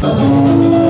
Yeah.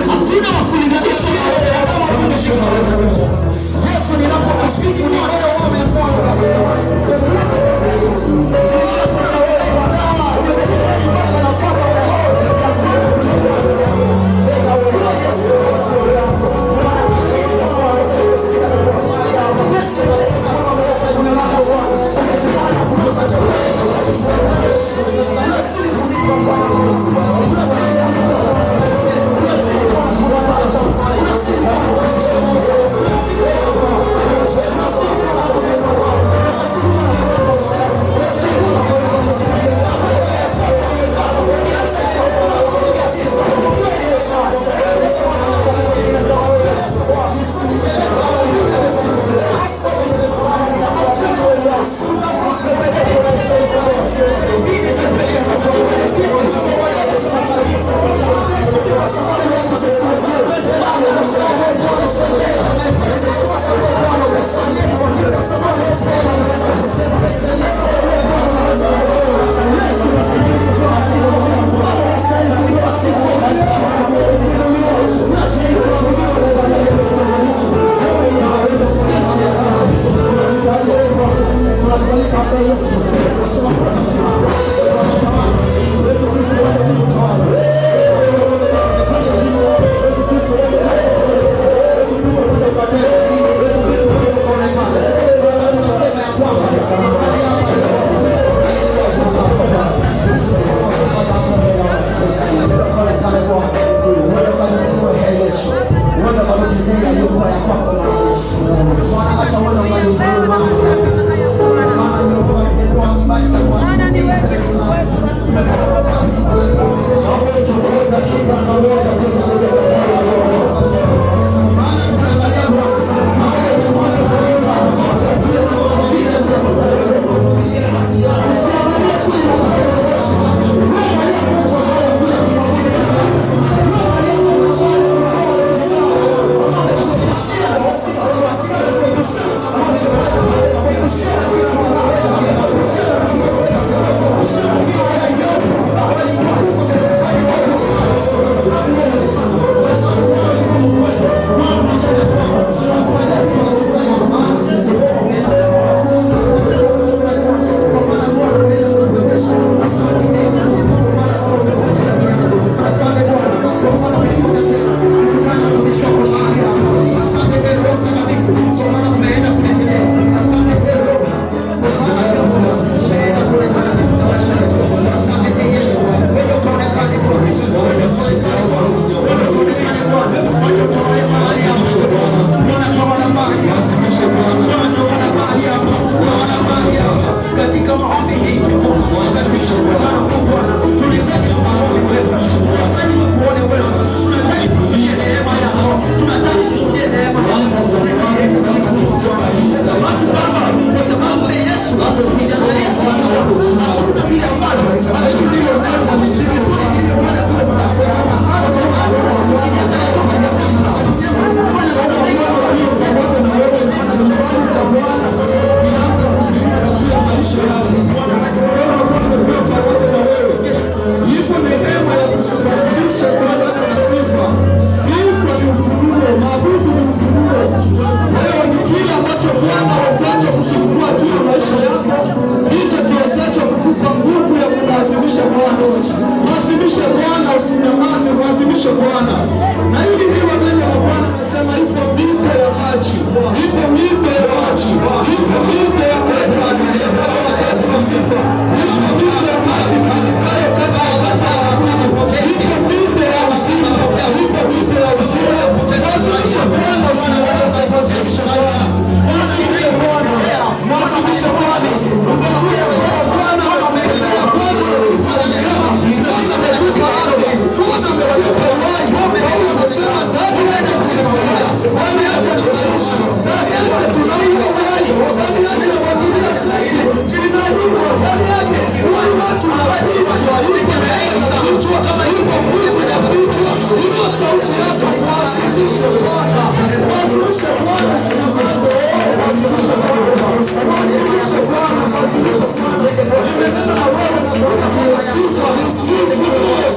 Hakuna wakulinganisha na wewe kama mtumishi wa Mungu. Yesu, ninapokusifu ni wewe umefanya.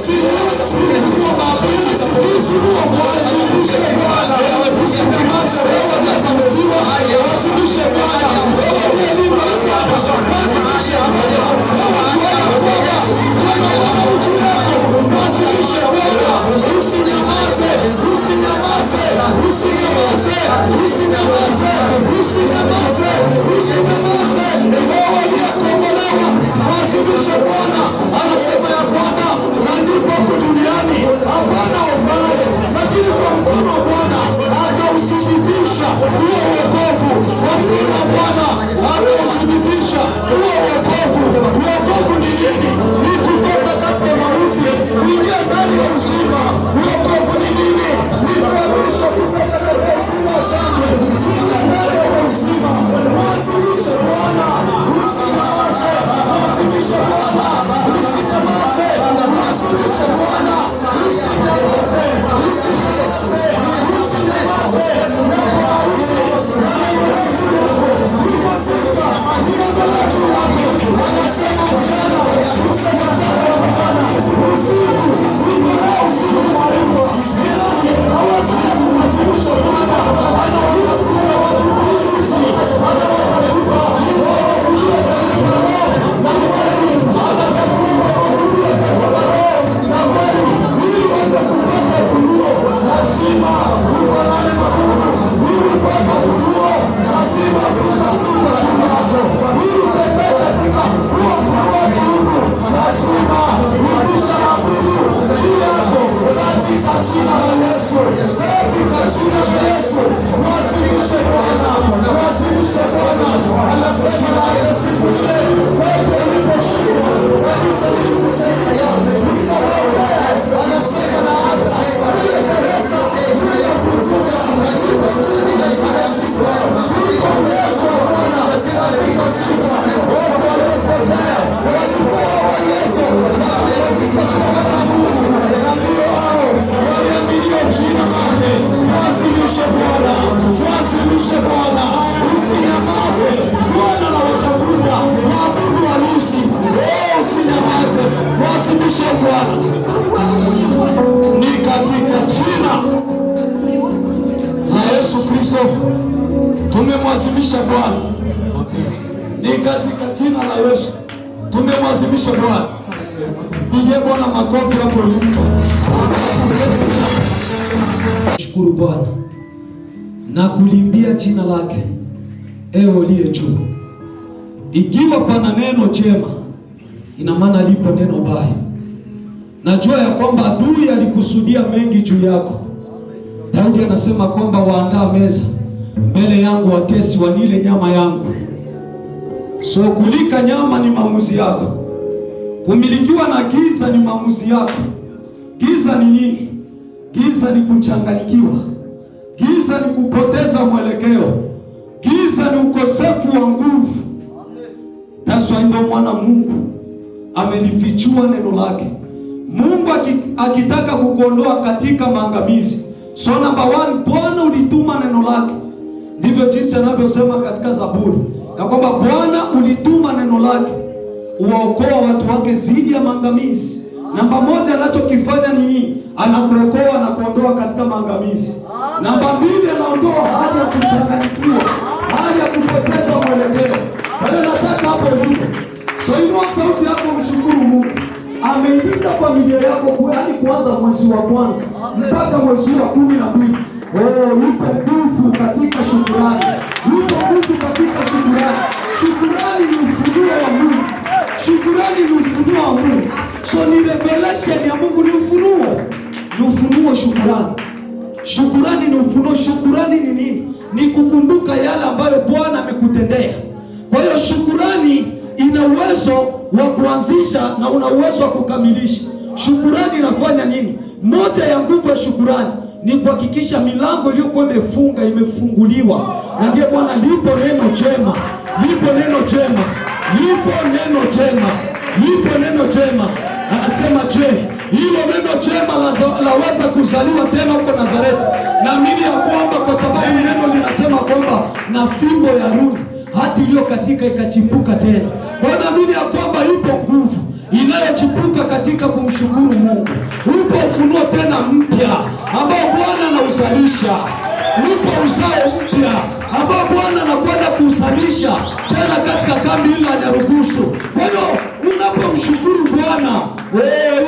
Sifa, Tumemwazimisha Bwana. Pigie Bwana makofi hapo ulipo. Shukuru Bwana na kulimbia jina lake, ewe uliye juu. Ikiwa pana neno jema, ina maana lipo neno baya. Najua ya kwamba adui alikusudia mengi juu yako. Daudi anasema kwamba waandaa meza mbele yangu, watesi wanile nyama yangu. So kulika nyama ni maamuzi yako. Kumilikiwa na giza ni maamuzi yako. Giza ni nini? Giza ni kuchanganyikiwa. Giza ni kupoteza mwelekeo. Giza ni ukosefu wa nguvu. Taswa ndio mwana Mungu amelifichua neno lake. Mungu akitaka kukuondoa katika maangamizi. So number 1, Bwana ulituma neno lake. Ndivyo jinsi anavyosema katika Zaburi, ya kwamba Bwana ulituma neno lake uwaokoa watu wake dhidi ya maangamizi. Namba 1 anachokifanya ni nini? Anakuokoa na kuondoa katika maangamizi. Namba 2 anaondoa hali ya kuchanganyikiwa, hali ya kupoteza mwelekeo. Kwa hiyo nataka hapo ulipo, so inua sauti yako, mshukuru Mungu. Ameilinda familia yako hadi kuanza mwezi wa kwanza mpaka mwezi wa 12. Yupo nguvu katika shukrani. Yupo nguvu katika shukrani. Shukrani ni ufunuo wa Mungu. Shukrani ni ufunuo wa Mungu. So ni revelation ya Mungu, ni ufunuo. Ni ufunuo shukrani. Shukrani ni ufunuo. Shukrani ni nini? Ni kukumbuka yale ambayo Bwana amekutendea. Kwa hiyo shukrani ina uwezo wa kuanzisha na una uwezo wa kukamilisha. Shukrani inafanya nini? Moja ya nguvu ya shukrani ni kuhakikisha milango iliyokuwa imefunga imefunguliwa. Na ndiye Bwana, lipo neno jema, lipo neno jema, lipo neno jema, lipo neno jema. Anasema, je, hilo neno jema laweza kuzaliwa tena huko Nazareti? Naamini ya kwamba kwa sababu neno linasema kwamba na fimbo ya Haruni hati iliyo katika ikachipuka tena. Kwa naamini ya kwamba ipo nguvu inayochipuka katika kumshukuru Mungu. Upo ufunuo tena mpya ambao Bwana anauzalisha. Upo uzao mpya ambao Bwana anakwenda kuuzalisha tena katika kambi hili la Nyarugusu. Kwa hiyo unapomshukuru Bwana,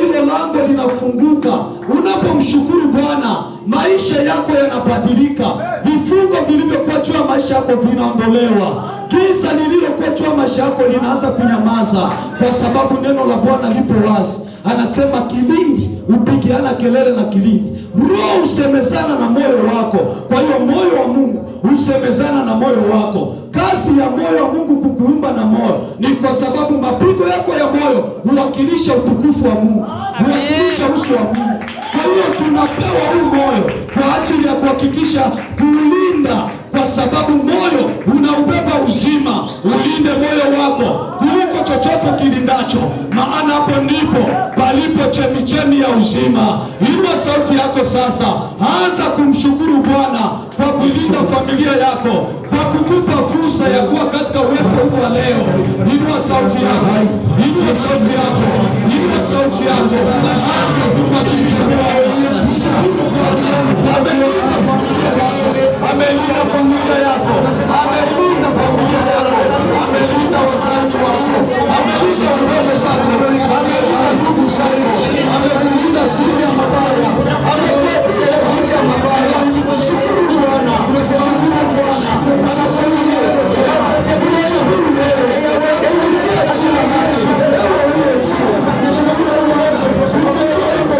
hilo lango linafunguka. Unapomshukuru Bwana, maisha yako yanabadilika. Vifungo vilivyokuwa juu ya maisha yako vinaondolewa. Giza lililokuwa juu ya maisha yako linaanza kunyamaza, kwa sababu neno la Bwana lipo wazi. Anasema kilindi upigiana kelele na kilindi. Roho usemezana na moyo wako. Kwa hiyo moyo wa Mungu usemezana na moyo wako. Kazi ya moyo wa Mungu kukuumba na moyo ni kwa sababu mapigo yako ya moyo huwakilisha utukufu wa Mungu, huwakilisha uso wa Mungu. Kwa hiyo tunapewa huu moyo kwa ajili ya kuhakikisha kuulinda, kwa sababu moyo unaubeba uzima. Ulinde moyo wako kuliko chochote kilindacho, maana hapo ndipo palipo chemichemi ya uzima. Inua sauti yako sasa, anza kumshukuru Bwana kwa kulinda familia yako, kwa kukupa fursa ya kuwa katika uwepo huu wa leo. Inua sauti yako, inua sauti yako, inua sauti yako, anza kumshukuru Bwana. Amelinda familia yako, amelinda familia yako, amelinda wazazi wako, amelinda watoto zako, amelinda ndugu zako, amelinda siri ya mabaya, amelinda siri ya mabaya. Shukuru Bwana, shukuru Bwana. Anasema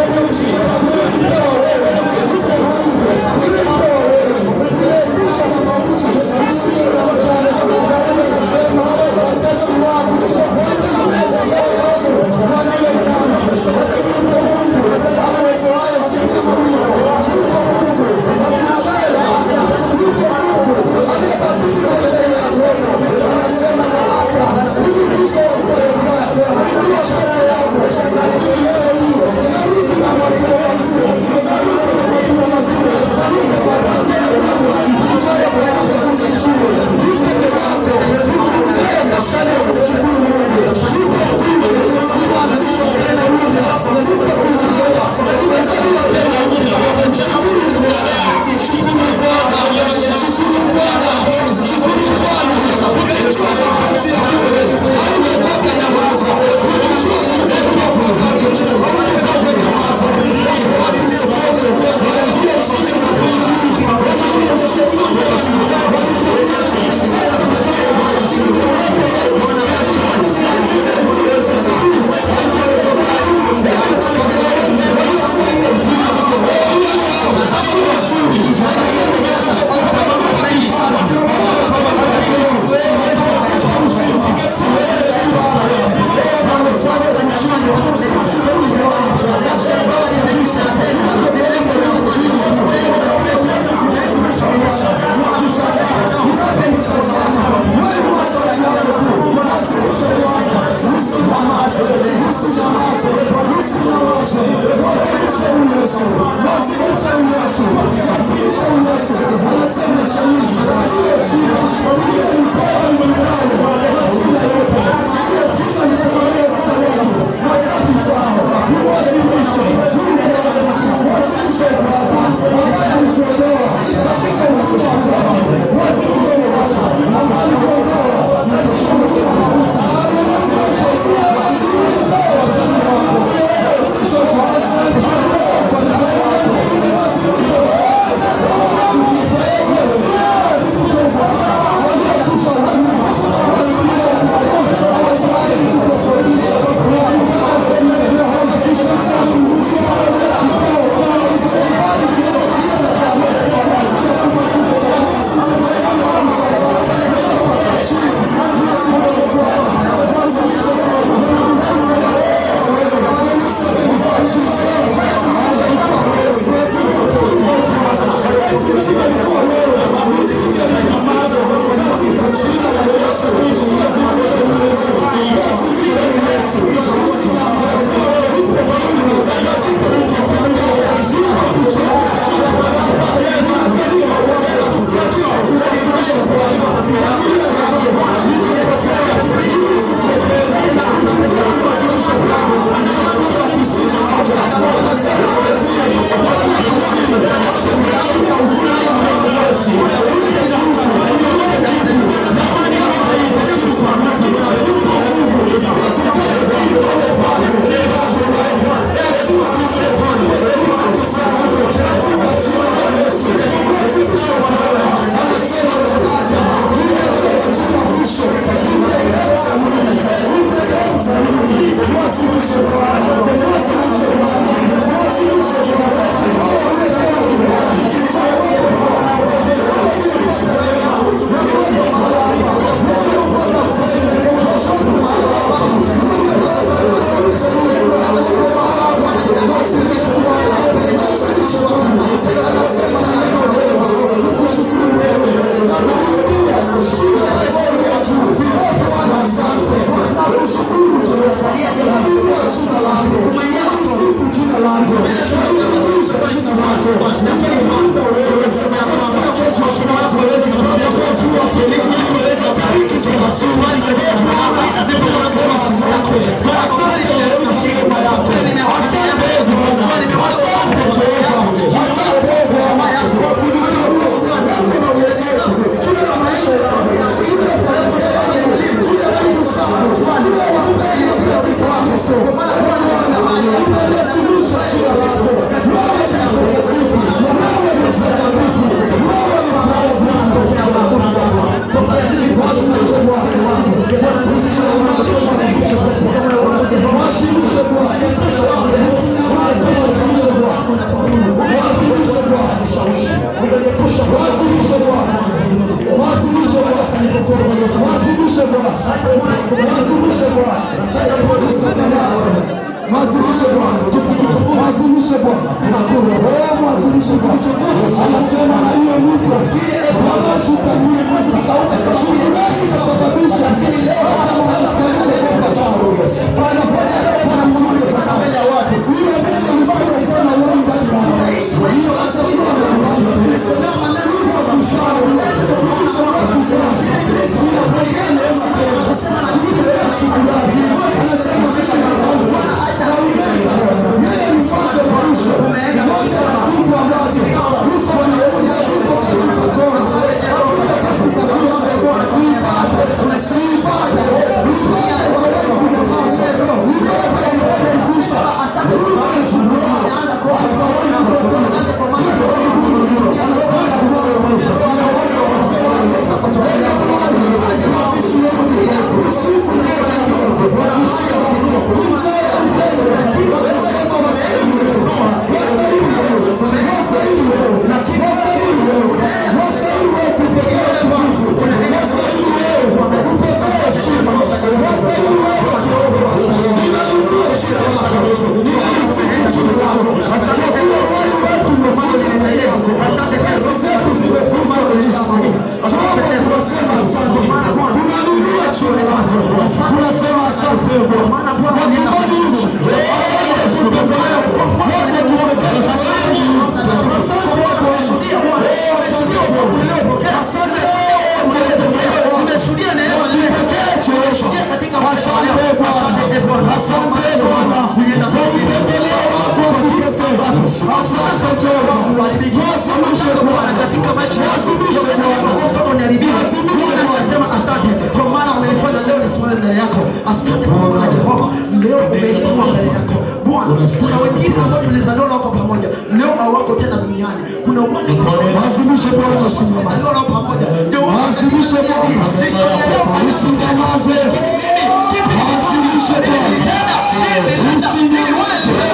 Wastahili Sadaka Jehova uharibike. Wasimishe Bwana katika maisha yako. Mtoto niharibike. Bwana nasema asante kwa maana umenifanya leo nisimame mbele yako. Asante kwa maana Jehova leo umeinua mbele yako. Bwana, kuna wengine ambao tulizaliwa nao pamoja leo hawako tena duniani. Kuna wale wasimishe Bwana usimame nao pamoja. Wasimishe Bwana. Usinyamaze. Wasimishe Bwana. Usinyamaze.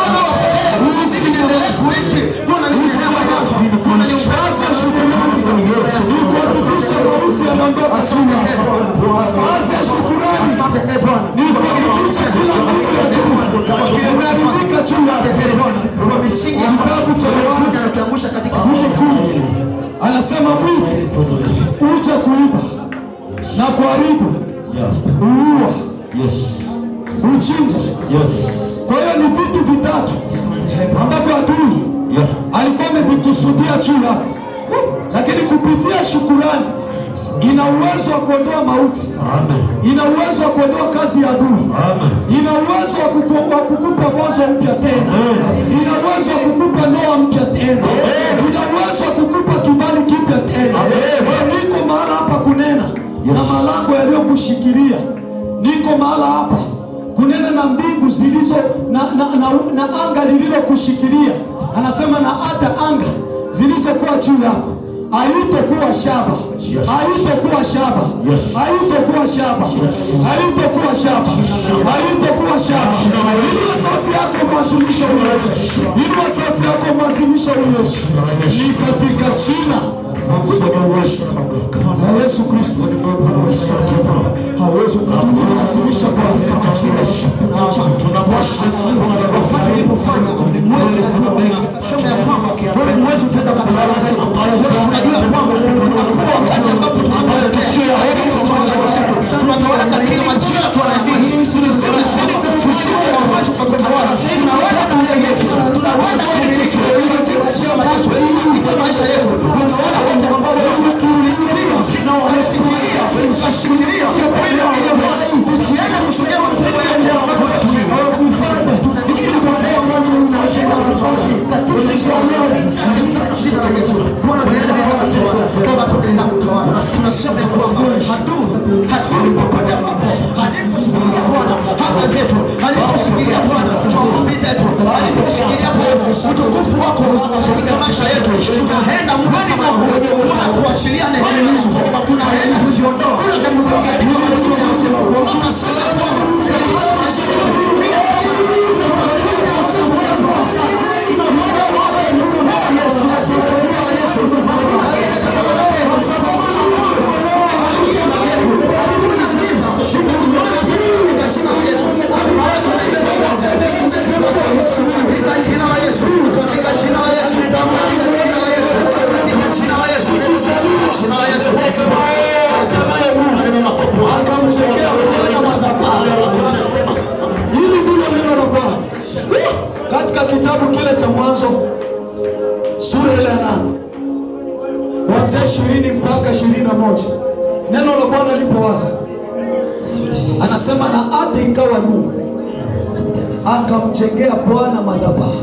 Anasema mwivi uja kuiba na kuharibu, uua, uchinja. Kwa hiyo ni vitu vitatu ambavyo adui alikuwa amevikusudia juu yako, lakini kupitia shukurani ina uwezo wa kuondoa mauti, ina uwezo wa kuondoa kazi ya adui, ina uwezo wa kukupa mwanzo mpya tena, ina uwezo wa kukupa ndoa mpya tena, ina uwezo wa kukupa kibali kipya tena. Niko mahala hapa kunena na malango yaliyokushikilia, niko mahala hapa kunena na mbingu zilizo na anga lililokushikilia. Anasema na hata anga zilizokuwa juu yako haitakuwa shaba, haitakuwa shaba, haitakuwa shaba, haitakuwa shaba, haitakuwa shaba. Inua sauti yako mwazimisha Yesu, inua sauti yako mwazimisha Yesu, ni katika jina la Yesu Kristo. Hawezi kutumiazimisha kwa kama jina utukufu wako katika maisha yetu. Tunaenda mbali na kuachilia neno, tunaenda kujiondoa. Katika kitabu kile cha Mwanzo sura ile ya 8 kuanzia 20 mpaka 21, neno la Bwana lipo wazi. Anasema na hata ikawa Nuhu akamjengea Bwana madhabahu.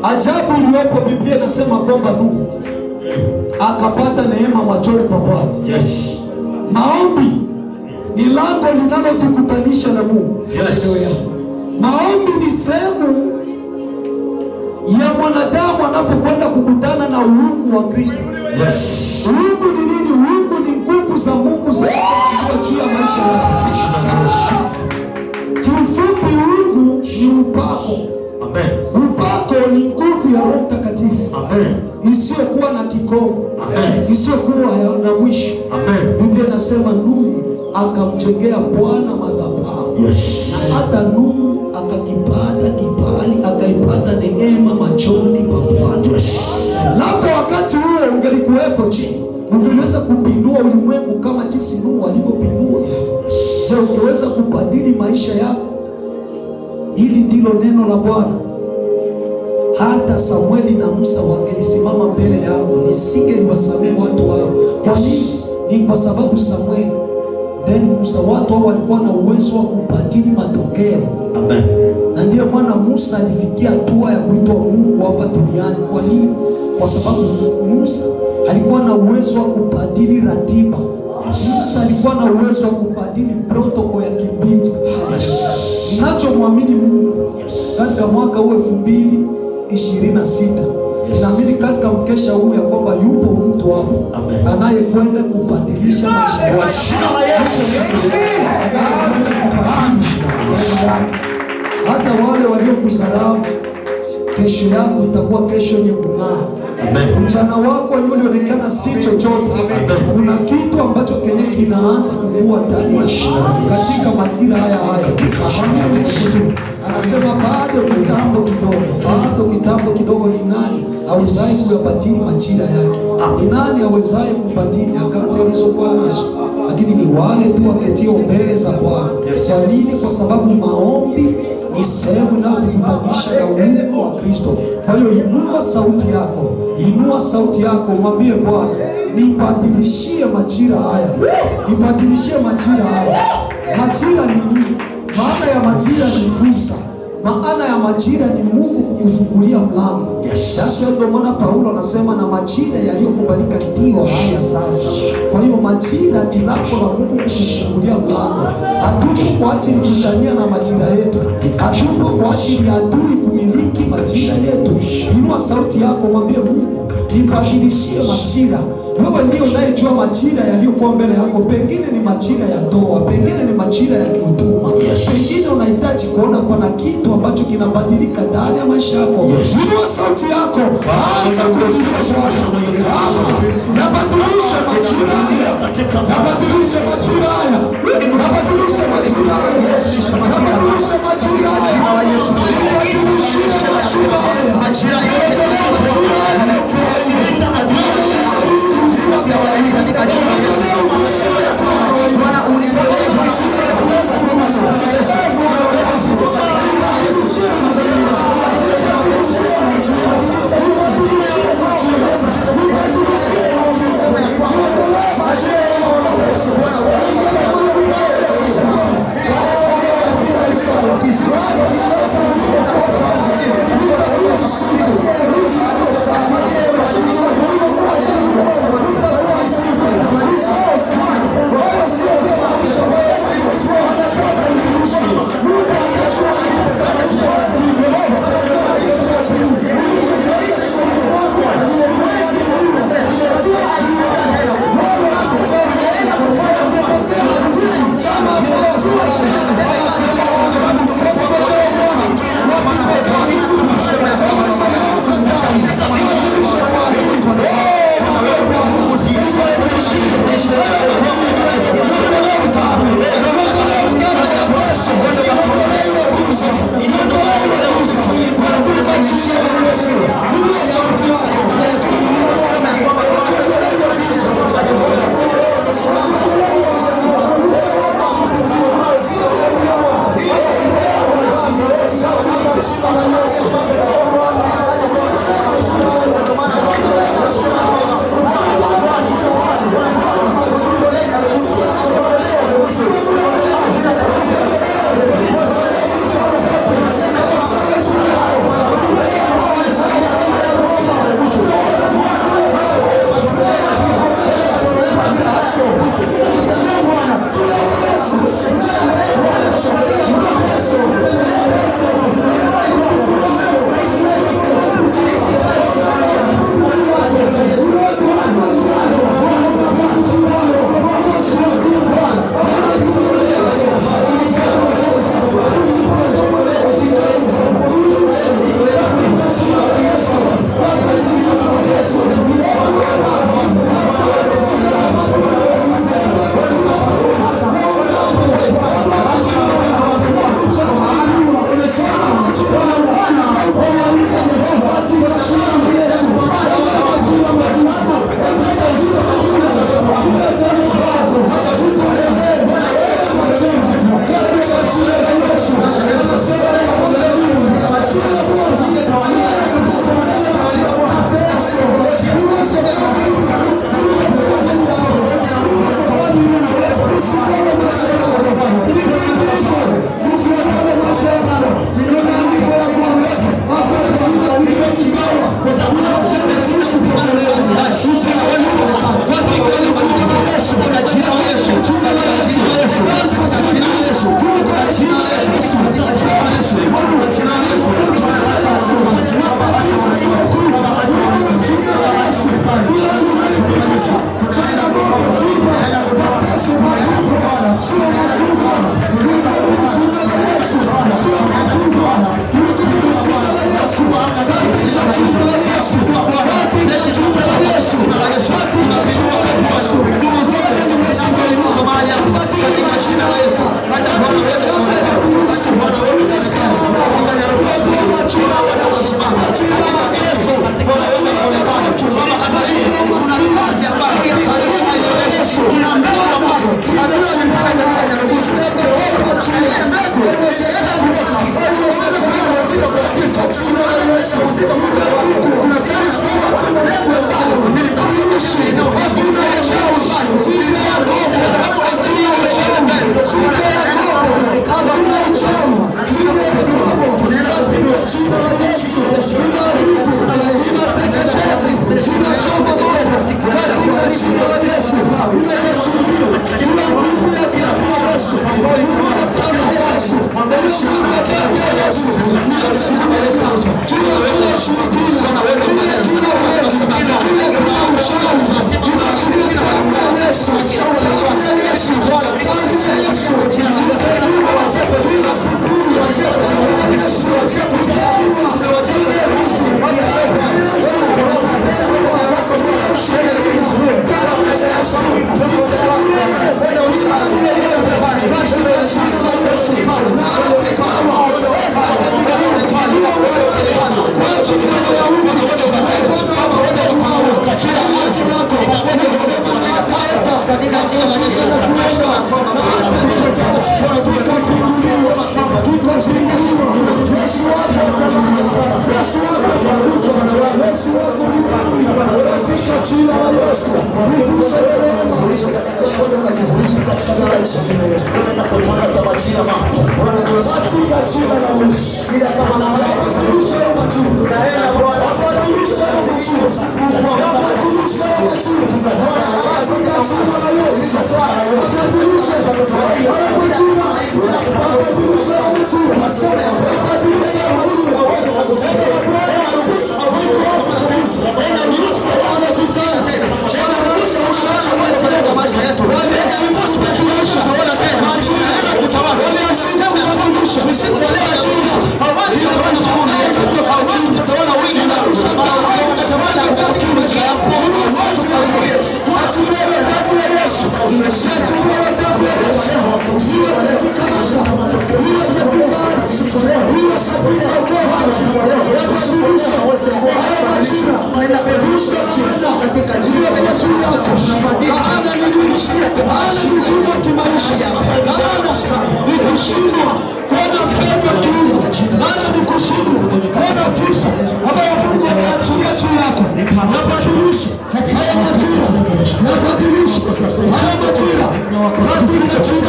Ajabu iliyopo, Biblia inasema kwamba Nuhu akapata neema machoni pa Bwana. Maombi ni lango linalotukutanisha na Mungu. Maombi ni sehemu ya mwanadamu anapokwenda kukutana na uungu wa Kristo. Uungu ni nini? Uungu ni nguvu za Mungu zilizokuwa juu ya maisha yako. Kiufupi, uungu ni upako. Upako ni nguvu ya Roho Mtakatifu isiyokuwa na kikomo, isiyokuwa na mwisho. Biblia inasema Nuhu akamjengea Bwana madhabahu, na hata Nuhu akakipata kibali, akaipata neema machoni pa Bwana. Labda wakati huo ungelikuwepo chini, ungeweza kupindua ulimwengu kama jinsi Nuhu alivyopindua. Je, ungeweza kubadili maisha yako? Hili ndilo neno la Bwana. Hata Samueli na Musa wangelisimama mbele yangu, nisingeliwasamehe watu wao. Kwa nini? Ni kwa sababu Samueli then Musa, watu hao walikuwa na uwezo wa kubadili matokeo. Na ndiyo maana Musa alifikia hatua ya kuitwa Mungu hapa duniani. Kwa nini? Kwa sababu Musa alikuwa na uwezo wa kubadili ratiba. Musa alikuwa na uwezo wa kubadili protokol ya kimbingu. Ninachomwamini Mungu katika mwaka huu 2026, naamini katika mkesha huu ya kwamba yupo mtu hapo anayekwenda kubadilisha maisha yake. Hata wale waliokudharau, kesho yako itakuwa kesho yenye kung'aa. Mchana wako ulionekana si chochote, kuna kitu ambacho kenye kinaanza kukua ndani katika majira haya. Anasema bado kitambo kidogo. Ni nani awezaye kuyabadili majira yake? Ni nani awezaye kubadili nyakati alizokuwa nazo? Lakini ni wale tu waketio mbele za Bwana. Kwa nini? Kwa sababu maombi ni sehemu inayokutanisha na uungu wa Kristo. Kwa hiyo inua sauti yako, mwambie Bwana, nibadilishie majira haya, nibadilishie majira haya. Majira ni nini? Maana ya majira ni fursa. Maana ya majira ni Mungu kukufungulia mlango. That's why ndio maana Paulo anasema na majira yaliyokubalika ndio haya sasa. Kwa hiyo majira ni lako la Mungu kukufungulia mlango. Hatupo kwa ajili kutania na majira yetu. Hatupo kwa ajili ya adui kumiliki majira yetu. Inua sauti yako, mwambie Mungu, nibadilishie majira. Wewe ndio unayejua majira yaliyokuwa mbele yako. Pengine ni majira ya ndoa, pengine ni majira ya kiutuma, pengine unahitaji kuona pana kitu ambacho kinabadilika ndani ya maisha yako. Inua sauti yako, anza kujifunza. Nabadilisha majira haya, nabadilisha majira haya, nabadilisha majira haya, nabadilisha majira haya, nabadilisha majira haya, majira Yes. Katika jina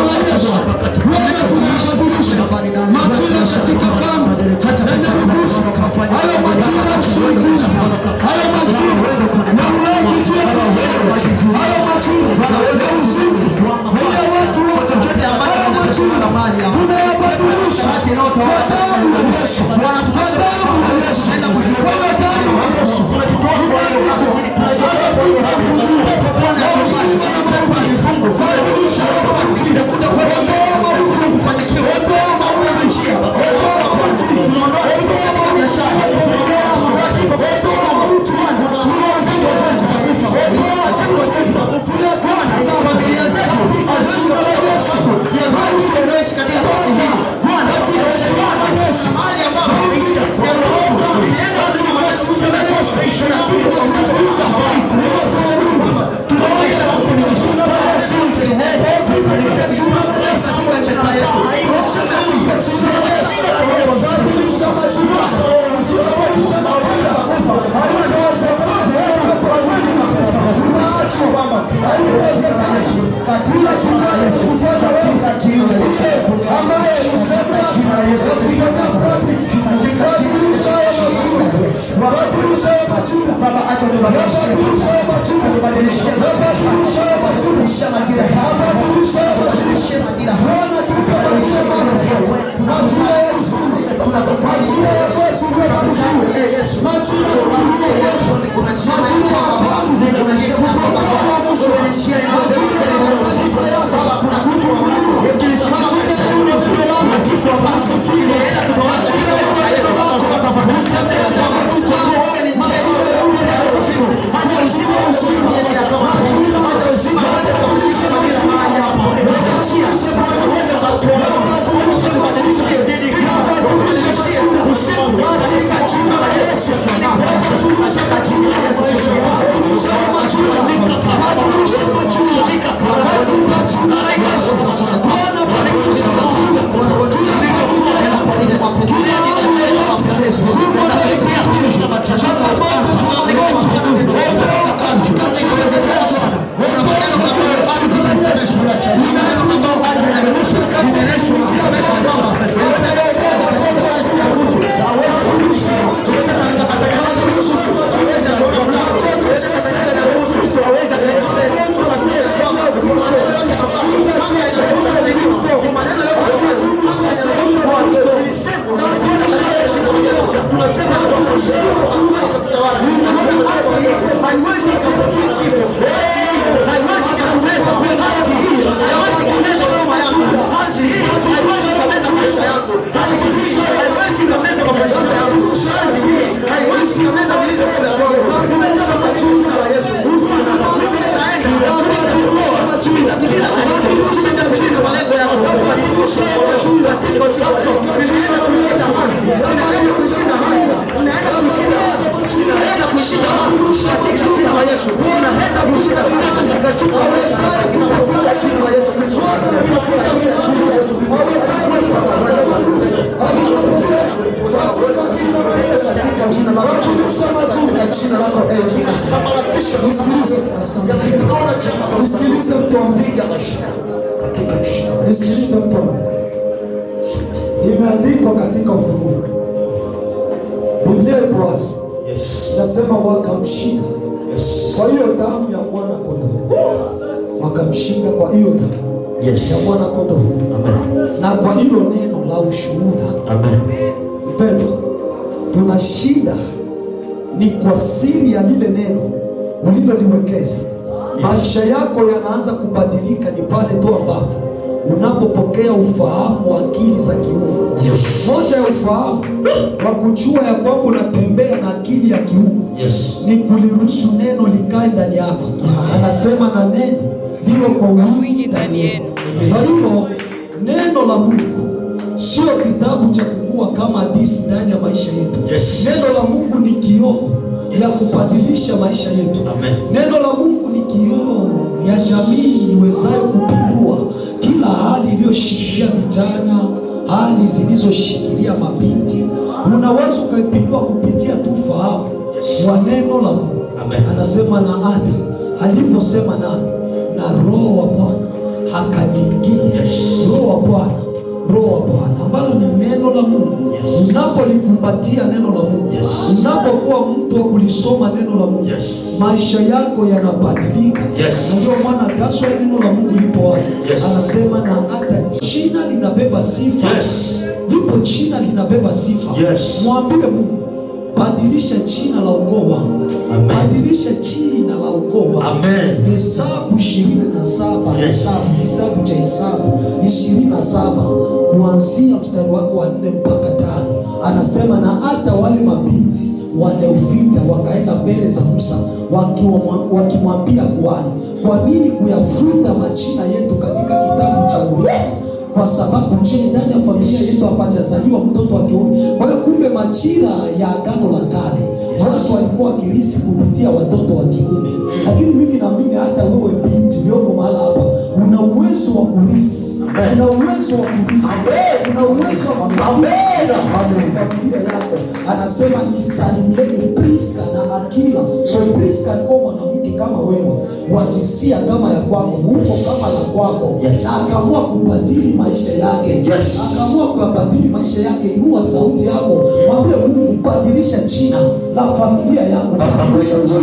la Yesu. haiwezi kupokea kifo, haiwezi kumeza kazi hii, haiwezi kumeza mama yangu, kazi hii haiwezi kumeza maisha yangu, kazi hii haiwezi kumeza maisha yangu, kazi hii haiwezi kumeza maisha yangu. Tumesema kwa jina la Yesu usana na usitaenda katika malengo yako, unaenda kushinda jina la Yesu, unaenda kushinda katika jina la Yesu Kristo. Nisikilize mtu wa Mungu. Nisikilize mtu wa Mungu. Imeandikwa katika Ufunuo. Biblia ipo wazi. Nasema wakamshinda. Kwa hiyo damu ya mwana kondoo. Wakamshinda kwa hiyo damu ya mwana kondoo. Na kwa hilo neno la ushuhuda. Amen. Mpendwa, tunashinda ni kwa siri ya lile neno uliloliwekeza. Maisha yako yanaanza kubadilika ni pale tu ambapo unapopokea ufahamu wa akili za kiungu. Moja ya ufahamu wa kujua ya kwamba unatembea na akili ya kiungu ni kuliruhusu neno likae ndani yako. Anasema na neno liwe kwa wingi ndani yenu. Kwa hiyo neno la Mungu sio kitabu cha kukua kama hadithi ndani ya maisha yetu. Neno la Mungu ni kioo ya kubadilisha maisha yetu. Neno la Mungu ni kioo ya jamii iwezayo kupindua kila hali iliyoshikilia vijana, hali zilizoshikilia mabinti. Unaweza ukaipindua kupitia tu fahamu wa neno la Mungu. Anasema na hata aliposema nami na Roho wa Bwana akaniingia. Roho wa Bwana, Roho wa Bwana ambalo ni neno la Mungu. Unapolikumbatia neno la Mungu, unapokuwa mtu wa kulisoma neno la Mungu, maisha yako yanabadilika. Na ndio maana gaswa neno la Mungu lipo wazi. Anasema na hata jina linabeba sifa. Lipo jina linabeba sifa. Mwambie Mungu, badilisha jina la ukoo wangu. Badilisha jina la ukoo wangu. Hesabu 27, Hesabu, kitabu cha Hesabu 27 kuanzia mstari wako wa 4 mpaka 5. Anasema na hata wale mabinti waliofika wakaenda mbele za Musa wakimwambia kuhani, kwa nini kuyafuta majina yetu katika kitabu cha urithi? Kwa sababu je, ndani ya familia yetu hapajazaliwa mtoto wa kiume? Kwa hiyo kumbe majira ya Agano la Kale watu walikuwa wakirisi kupitia watoto wa kiume. Lakini mimi naamini hata wewe binti ulioko mahali hapa una uwezo wa kurisi. Una uwezo wa kurisi. Una uwezo wa familia yako. Anasema nisalimieni Priska na Akila. So Priska alikuwa mwanamke kama wewe, wa jinsia kama ya kwako, upo kama la kwako. Na akaamua kubadili maisha yake. Akaamua kubadili maisha yake. Inua sauti yako, mwambie Mungu, badilisha jina la familia yangu. Badilisha jina.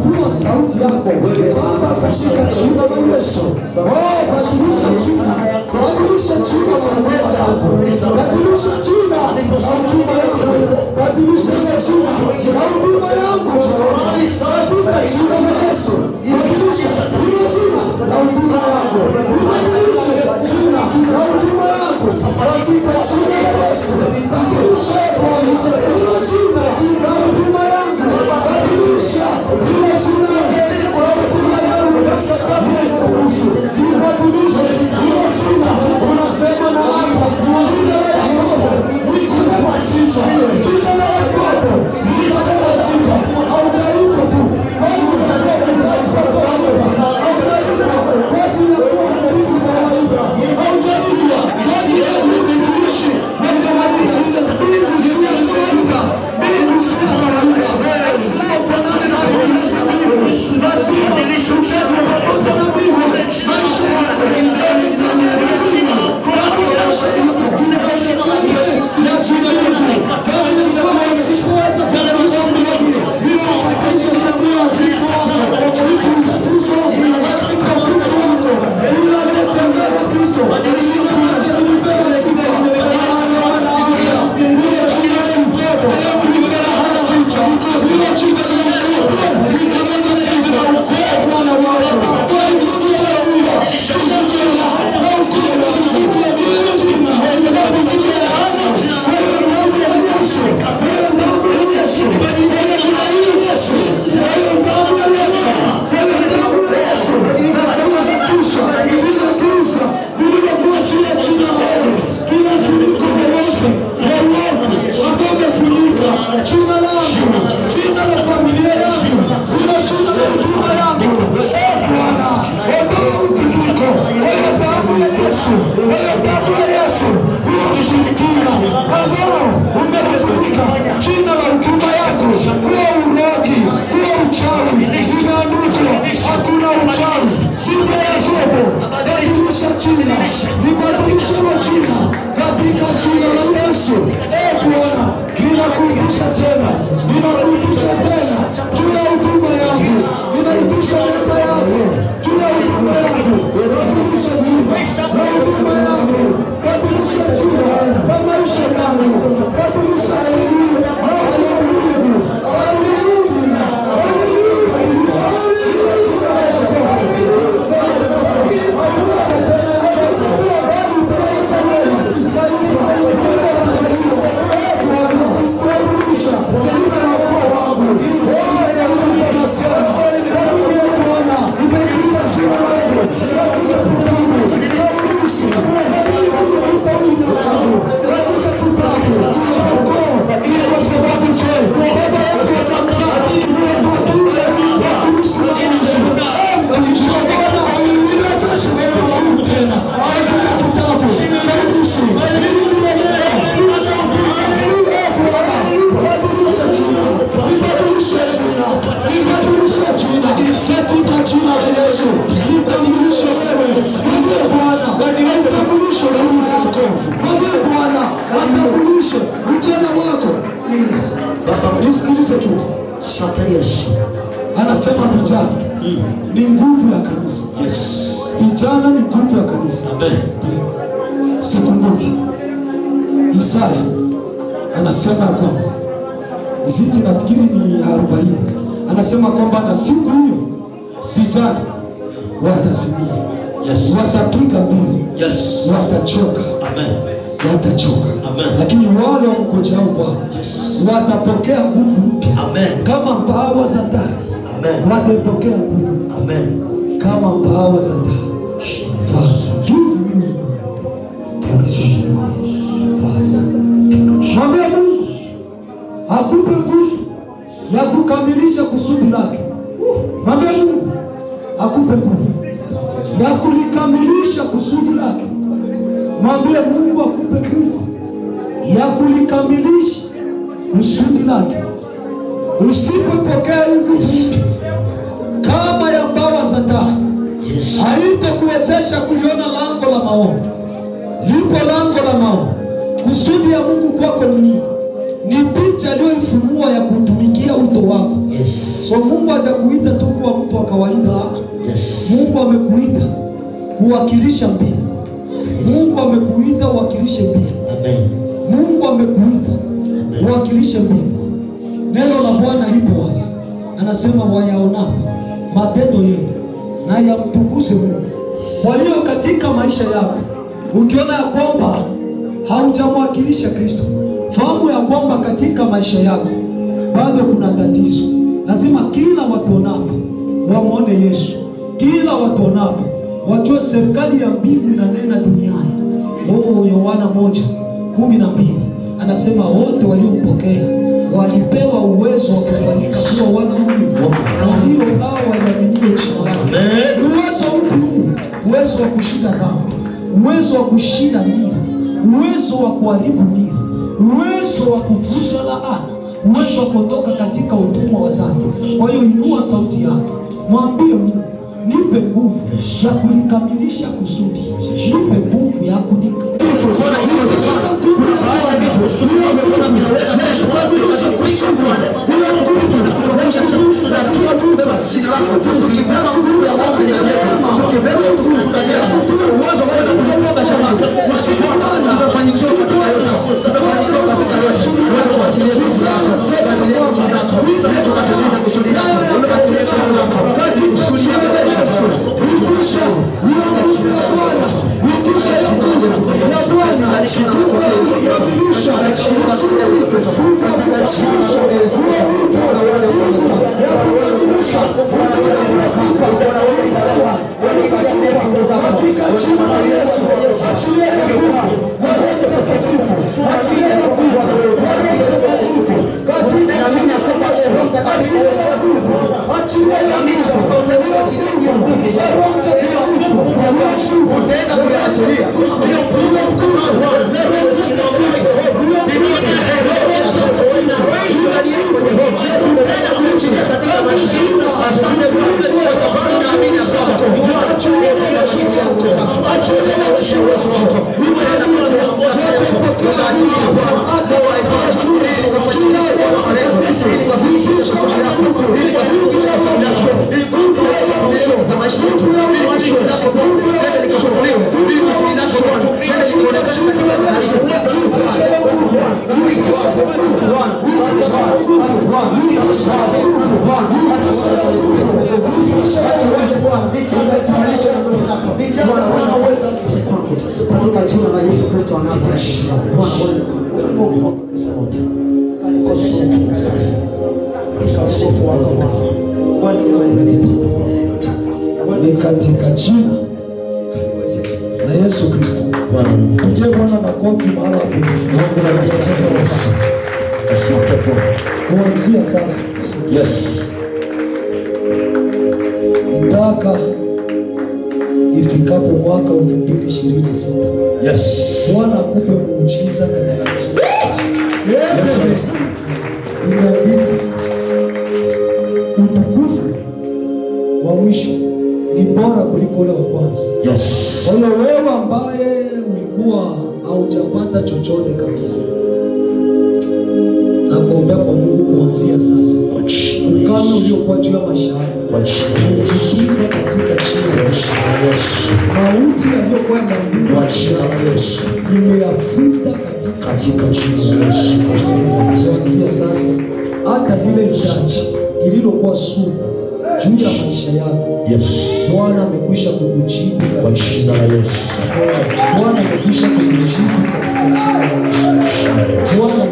Inua sauti yako. Baba, katika jina la Yesu. Badilisha jina. Badilisha jina la Yesu. Badilisha jina la huduma yangu. Badilisha jina la huduma yangu. Katika jina la Yesu. Badilisha jina la huduma yangu. Badilisha jina la huduma yangu. Katika jina la Yesu. Badilisha jina la huduma yangu. Badilisha jina la huduma yangu. Yesu Kristo. Badilisha jina. Unasema na hapa jina la Yesu. Nikikumasisha. Jina la Yakobo. Nikikumasisha. Hautaiko tu. Hautaiko. jina la Yesu. Bwana, ninakurudisha tena, ninakurudisha tena juu ya huduma yangu, ninaitisha neema yako juu ya huduma yangu, ninakurudisha jina la huduma yangu, ninakurudisha jina la maisha yangu, ninakurudisha jina la ulimwengu. Haleluya, anasema vijana ni nguvu ya kanisa. Vijana ni nguvu ya kanisa. Sikumbuki Isaya anasema kwamba ziti, nafikiri ni 40, anasema kwamba na siku hiyo vijana watazimia, watapiga mbiu, watachoka, watachoka, lakini wale wamngojao Bwana watapokea nguvu mpya kama mbawa za tai. Watapokea nguvu kama mbawa za tai. Mwambie Mungu akupe nguvu ya kukamilisha kusudi lake. Mwambie Mungu akupe nguvu ya kulikamilisha kusudi lake. Mwambie Mungu akupe nguvu ya kulikamilisha kusudi lake. Usipopokea nguvu kama ya mbawa za tai, haitakuwezesha kuliona lango la maombi. Lipo lango la maombi. Kusudi ya Mungu kwako ni nini? Ni picha aliyoifunua ya kutumikia wito wako. So Mungu hajakuita tu kuwa mtu wa kawaida. Mungu amekuita kuwakilisha mbingu. Mungu amekuita uwakilishe mbingu. Mungu amekuita uwakilishe mbingu. Neno la Bwana lipo wazi. Anasema wayaonapo matendo yenu na yamtukuze Mungu. Kwa hiyo katika maisha yako ukiona ya kwamba haujamwakilisha Kristo, fahamu ya kwamba katika maisha yako bado kuna tatizo. Lazima kila watuonapo wamwone Yesu. Kila watuonapo wajue serikali ya mbingu inanena duniani. Yohana 1:12 anasema wote waliompokea walipewa uwezo wa kufanyika kuwa wana wa Mungu, ndio hao walioamini jina lake. Uwezo huu, uwezo wa kushinda dhambi, uwezo wa kushinda mila, uwezo wa kuharibu mila, uwezo wa kuvunja laana, uwezo wa kutoka katika utumwa wa dhambi. Kwa hiyo inua sauti yako, mwambie Mungu, nipe nguvu ya kulikamilisha kusudi. Nipe nguvu ya kulikamilisha Katika jina la Yesu Kristo anaishi. Katika usifu wako Bwana. Ni katika jina la Yesu Kristo. Pigie Bwana makofi mahali hapo. Kuanzia sasa. Yes. Mpaka ifikapo mwaka 2026. Yes. Bwana akupe muujiza katika jina. Yes. Imeandikwa utukufu wa mwisho ni bora kuliko ule wa kwanza. Yes. Kwa hiyo wewe ambaye ulikuwa haujapata chochote kabisa, na kuombea kwa Mungu kuanzia sasa, ukame uliokuwa juu ya maisha yako umefutika katika jina la Yesu. Mauti yaliyokuwa yameandikwa nimeyafuta katika jina la Yesu. Kuanzia sasa, hata lile hitaji lililokuwa sugu juu ya maisha yako, Bwana amekwisha kukujibu katika jina la Yesu. Bwana amekwisha kukujibu katika jina la Yesu. Bwana